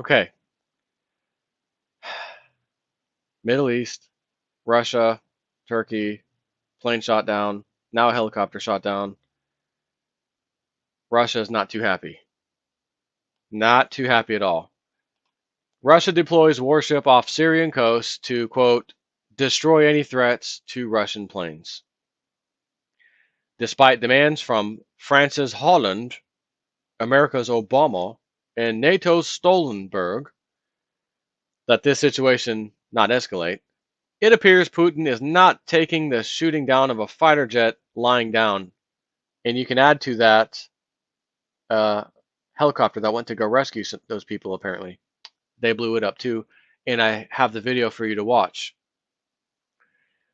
Okay, Middle East, Russia, Turkey, plane shot down, now a helicopter shot down. Russia is not too happy. Not too happy at all. Russia deploys warship off Syrian coast to, quote, destroy any threats to Russian planes. Despite demands from France's Holland, America's Obama, and NATO's Stoltenberg that this situation not escalate, it appears Putin is not taking the shooting down of a fighter jet lying down. And you can add to that uh, helicopter that went to go rescue those people, apparently. They blew it up too. And I have the video for you to watch.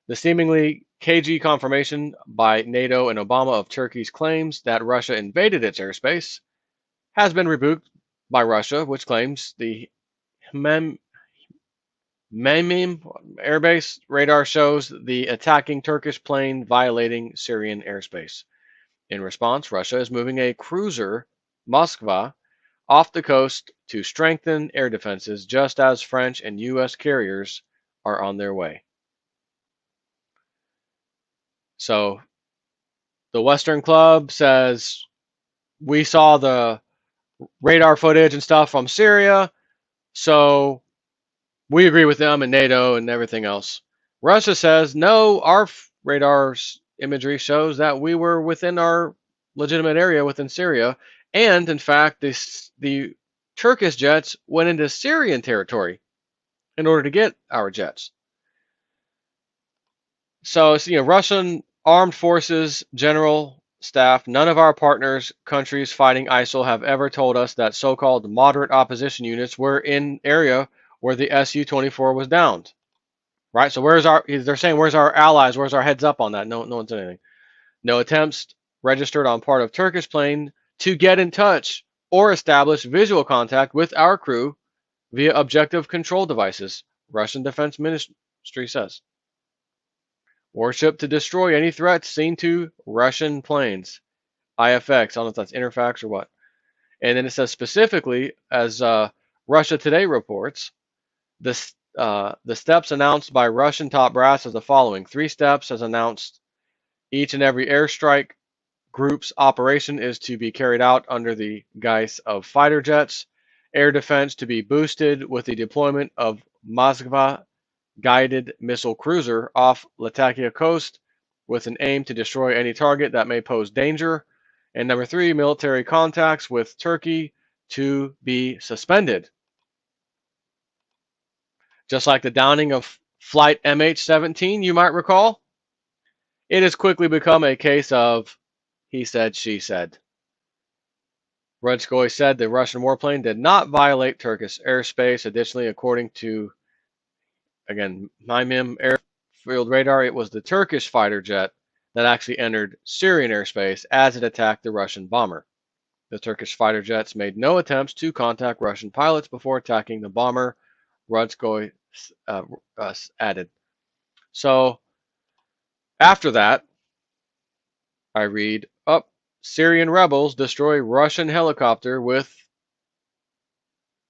The seemingly cagey confirmation by NATO and Obama of Turkey's claims that Russia invaded its airspace has been rebuked by Russia, which claims the Mem Memim airbase radar shows the attacking Turkish plane violating Syrian airspace. In response, Russia is moving a cruiser, Moskva, off the coast to strengthen air defenses, just as French and U.S. carriers are on their way. So the Western Club says, we saw the radar footage and stuff from Syria, so we agree with them and NATO and everything else. Russia says, no, our radar's imagery shows that we were within our legitimate area within Syria. And in fact, the Turkish jets went into Syrian territory in order to get our jets. So it's, Russian armed forces, general staff, none of our partners, countries fighting ISIL have ever told us that so-called moderate opposition units were in area where the Su-24 was downed. Right? So they're saying, where's our allies? Where's our heads up on that? No one said anything. No attempts registered on part of Turkish plane to get in touch or establish visual contact with our crew via objective control devices, Russian Defense Ministry says. Warship to destroy any threats seen to Russian planes. IFX, I don't know if that's Interfax or what. And then it says specifically, as Russia Today reports, the steps announced by Russian top brass are the following. 3 steps as announced. Each and every airstrike group's operation is to be carried out under the guise of fighter jets. Air defense to be boosted with the deployment of Moskva guided missile cruiser off Latakia coast with an aim to destroy any target that may pose danger. And number 3, military contacts with Turkey to be suspended. Just like the downing of flight MH17, you might recall, it has quickly become a case of he said, she said. Rudskoy said the Russian warplane did not violate Turkish airspace. Additionally, according to, again, MIMIM airfield radar, it was the Turkish fighter jet that actually entered Syrian airspace as it attacked the Russian bomber. The Turkish fighter jets made no attempts to contact Russian pilots before attacking the bomber, Rudskoy added. So after that, I read, up, Syrian rebels destroy Russian helicopter with,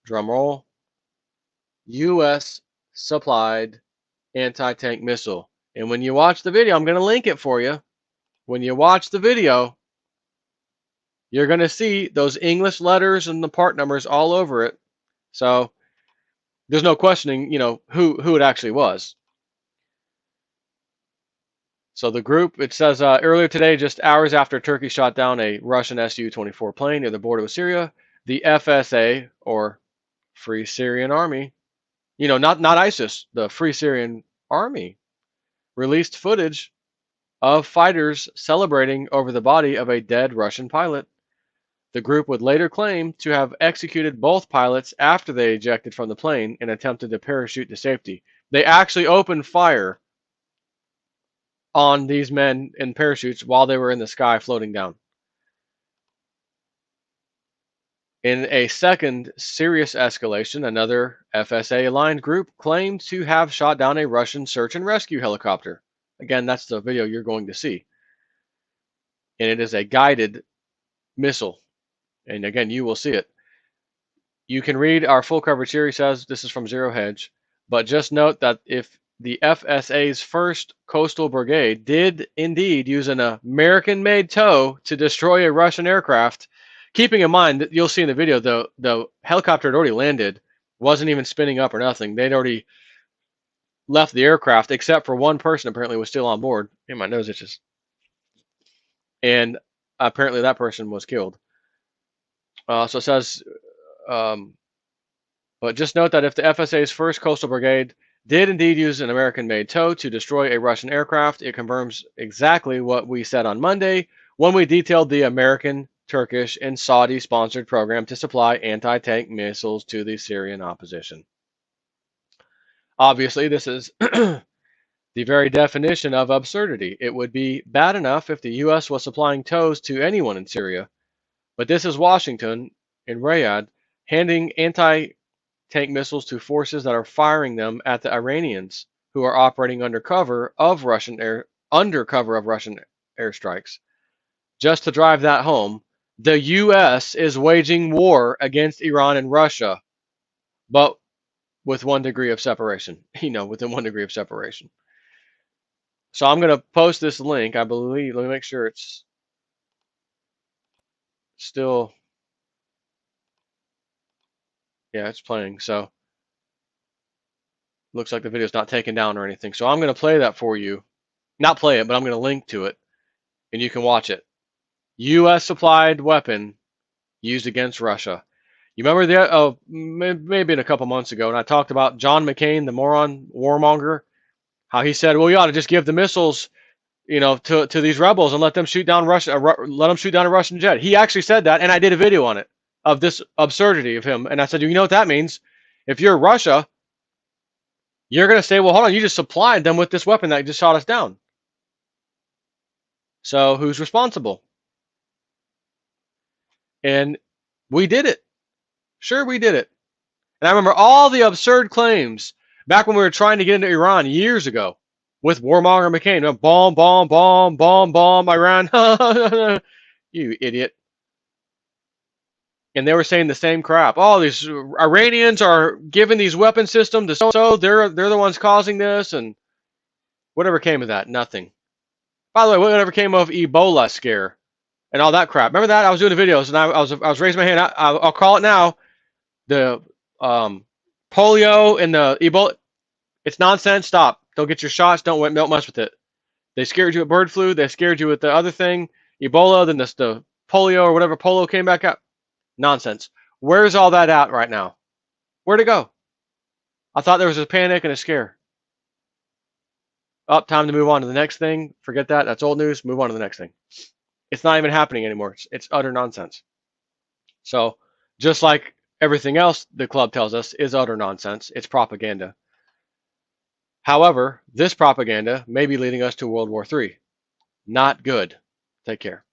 drumroll, U.S. supplied anti-tank missile. And when you watch the video, I'm going to link it for you. When you watch the video, you're going to see those English letters and the part numbers all over it. So there's no questioning, who it actually was. So the group, it says earlier today, just hours after Turkey shot down a Russian Su-24 plane near the border with Syria, the FSA, or Free Syrian Army, not ISIS, the Free Syrian Army, released footage of fighters celebrating over the body of a dead Russian pilot. The group would later claim to have executed both pilots after they ejected from the plane and attempted to parachute to safety. They actually opened fire on these men in parachutes while they were in the sky floating down. In a second serious escalation, another FSA-aligned group claimed to have shot down a Russian search and rescue helicopter. Again, that's the video you're going to see. And it is a guided missile. And again, you will see it. You can read our full coverage here. He says this is from Zero Hedge, but just note that if the FSA's first Coastal Brigade did indeed use an American-made tow to destroy a Russian aircraft, keeping in mind that you'll see in the video the helicopter had already landed, wasn't even spinning up or nothing. They'd already left the aircraft, except for one person apparently was still on board. Man, my nose itches. And apparently that person was killed. So it says, but just note that if the FSA's first Coastal Brigade did indeed use an American-made tow to destroy a Russian aircraft, it confirms exactly what we said on Monday when we detailed the American, Turkish, and Saudi-sponsored program to supply anti-tank missiles to the Syrian opposition. Obviously, this is the very definition of absurdity. It would be bad enough if the U.S. was supplying tows to anyone in Syria, but this is Washington in Riyadh handing anti-tank missiles to forces that are firing them at the Iranians who are operating under cover of Russian airstrikes. Just to drive that home, the U.S. is waging war against Iran and Russia, but with 1 degree of separation. Within 1 degree of separation. So I'm going to post this link, I believe. Let me make sure it's still, yeah, it's playing. So looks like the video's not taken down or anything. So I'm going to play that for you. Not play it, but I'm going to link to it, and you can watch it. U.S. supplied weapon used against Russia. You remember maybe in a couple months ago, and I talked about John McCain, the moron warmonger, how he said, well, you ought to just give the missiles, to these rebels and let them shoot down a Russian jet. He actually said that, and I did a video on it, of this absurdity of him. And I said, you know what that means? If you're Russia, you're going to say, well, hold on, you just supplied them with this weapon that just shot us down. So who's responsible? And we did it. Sure, we did it. And I remember all the absurd claims back when we were trying to get into Iran years ago with warmonger McCain. Bomb, bomb, bomb, bomb, bomb, Iran. You idiot. And they were saying the same crap. Oh, these Iranians are giving these weapon systems to so they're the ones causing this, and whatever came of that, nothing. By the way, whatever came of Ebola scare and all that crap. Remember that? I was doing the videos and I was raising my hand. I'll call it now. The polio and the Ebola, it's nonsense. Stop. Don't get your shots. Don't mess with it. They scared you with bird flu. They scared you with the other thing, Ebola. Then the polio or whatever polio came back up. Nonsense. Where's all that at right now? Where'd it go? I thought there was a panic and a scare. Time to move on to the next thing. Forget that. That's old news. Move on to the next thing. It's not even happening anymore. It's utter nonsense. So just like everything else the club tells us is utter nonsense, it's propaganda. However, this propaganda may be leading us to World War III. Not good. Take care.